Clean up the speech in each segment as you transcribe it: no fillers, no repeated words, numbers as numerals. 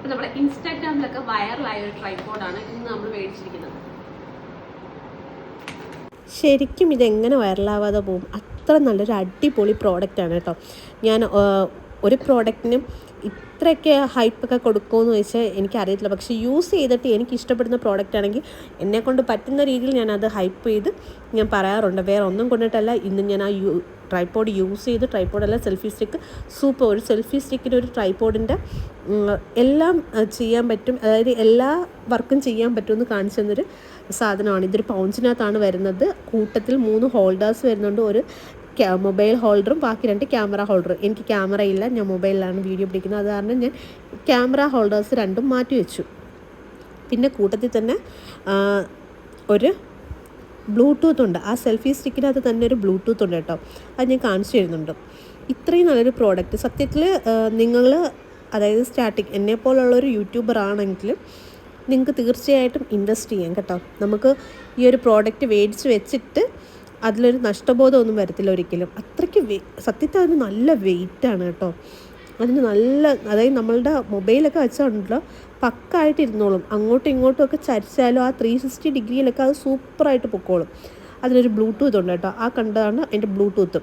അപ്പോൾ നമ്മുടെ ഇൻസ്റ്റാഗ്രാമിലൊക്കെ വൈറലായ ഒരു ട്രൈപോഡാണ് ഇന്ന് നമ്മൾ മേടിച്ചിരിക്കുന്നത്. ശരിക്കും ഇതെങ്ങനെ വൈറലാവാതെ പോകും? അത്ര നല്ലൊരു അടിപൊളി പ്രോഡക്റ്റാണ് കേട്ടോ. ഞാൻ ഒരു പ്രോഡക്റ്റിനും ഇത്രയൊക്കെ ഹൈപ്പൊക്കെ കൊടുക്കുമെന്ന് ചോദിച്ചാൽ എനിക്കറിയത്തില്ല. പക്ഷേ യൂസ് ചെയ്തിട്ട് എനിക്ക് ഇഷ്ടപ്പെടുന്ന പ്രോഡക്റ്റ് ആണെങ്കിൽ എന്നെക്കൊണ്ട് പറ്റുന്ന രീതിയിൽ ഞാനത് ഹൈപ്പ് ചെയ്ത് ഞാൻ പറയാറുണ്ട്. വേറെ ഒന്നും കൊണ്ടിട്ടല്ല. ഇന്ന് ഞാൻ ആ ട്രൈപോഡ് യൂസ് ചെയ്ത്, ട്രൈപോഡല്ല സെൽഫി സ്റ്റിക്ക് സൂപ്പർ. ഒരു സെൽഫി സ്റ്റിക്കിൻ്റെ ഒരു ട്രൈപോഡിൻ്റെ എല്ലാം ചെയ്യാൻ പറ്റും, അതായത് എല്ലാ വർക്കും ചെയ്യാൻ പറ്റുമെന്ന് കാണിച്ചു തന്നൊരു സാധനമാണ്. ഇതൊരു പൗച്ചിനകത്താണ് വരുന്നത്. കൂട്ടത്തിൽ 3 ഹോൾഡേഴ്സ് വരുന്നുണ്ട്. ഒരു മൊബൈൽ ഹോൾഡറും ബാക്കി 2 ക്യാമറ ഹോൾഡറും. എനിക്ക് ക്യാമറ ഇല്ല, ഞാൻ മൊബൈലിലാണ് വീഡിയോ പിടിക്കുന്നത്. അത് കാരണം ഞാൻ ക്യാമറ ഹോൾഡേഴ്സ് 2ഉം മാറ്റി വെച്ചു. പിന്നെ കൂട്ടത്തിൽ തന്നെ ഒരു ബ്ലൂടൂത്ത് ഉണ്ട്. ആ സെൽഫി സ്റ്റിക്കിനകത്ത് തന്നെ ഒരു ബ്ലൂടൂത്ത് ഉണ്ട് കേട്ടോ. അത് ഞാൻ കാണിച്ചു തരുന്നുണ്ട്. ഇത്രയും നല്ലൊരു പ്രോഡക്റ്റ് സത്യത്തിൽ നിങ്ങൾ, അതായത് സ്റ്റാർട്ടിങ് എന്നെപ്പോലുള്ളൊരു യൂട്യൂബർ ആണെങ്കിൽ നിങ്ങൾക്ക് തീർച്ചയായിട്ടും ഇൻവെസ്റ്റ് ചെയ്യാം കേട്ടോ. നമുക്ക് ഈ ഒരു പ്രോഡക്റ്റ് മേടിച്ച് വെച്ചിട്ട് അതിലൊരു നഷ്ടബോധമൊന്നും വരത്തില്ല ഒരിക്കലും. അത്രയ്ക്ക് സത്യത്തിൽ അതിന് നല്ല വെയിറ്റാണ് കേട്ടോ. അതിന് നല്ല, അതായത് നമ്മളുടെ മൊബൈലൊക്കെ വെച്ചാണല്ലോ പക്കായിട്ട് ഇരുന്നോളും. അങ്ങോട്ടും ഇങ്ങോട്ടും ഒക്കെ ചരിച്ചാലും ആ 360 ഡിഗ്രിയിലൊക്കെ അത് സൂപ്പറായിട്ട് പൊക്കോളും. അതിനൊരു ബ്ലൂടൂത്ത് ഉണ്ട് കേട്ടോ. ആ കണ്ടതാണ് അതിൻ്റെ ബ്ലൂടൂത്ത്.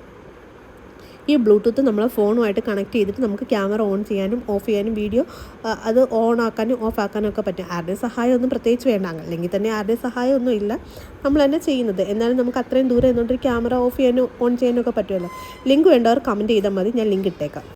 ഈ ബ്ലൂടൂത്ത് നമ്മൾ ഫോണുമായിട്ട് കണക്ട് ചെയ്തിട്ട് നമുക്ക് ക്യാമറ ഓൺ ചെയ്യാനും ഓഫ് ചെയ്യാനും വീഡിയോ അത് ഓൺ ആക്കാനും ഓഫ് ആക്കാനും ഒക്കെ പറ്റും. ആരുടെയും സഹായമൊന്നും പ്രത്യേകിച്ച് വേണ്ട. അല്ലെങ്കിൽ തന്നെ ആരുടെയും സഹായമൊന്നും ഇല്ല, നമ്മൾ തന്നെ ചെയ്യുന്നത്. എന്നാലും നമുക്ക് അത്രയും ദൂരം നിന്നുകൊണ്ട് ക്യാമറ ഓഫ് ചെയ്യാനും ഓൺ ചെയ്യാനും ഒക്കെ പറ്റുമല്ലോ. ലിങ്ക് വേണ്ടവർ കമൻറ്റ് ചെയ്താൽ മതി, ഞാൻ ലിങ്ക് ഇട്ടേക്കാം.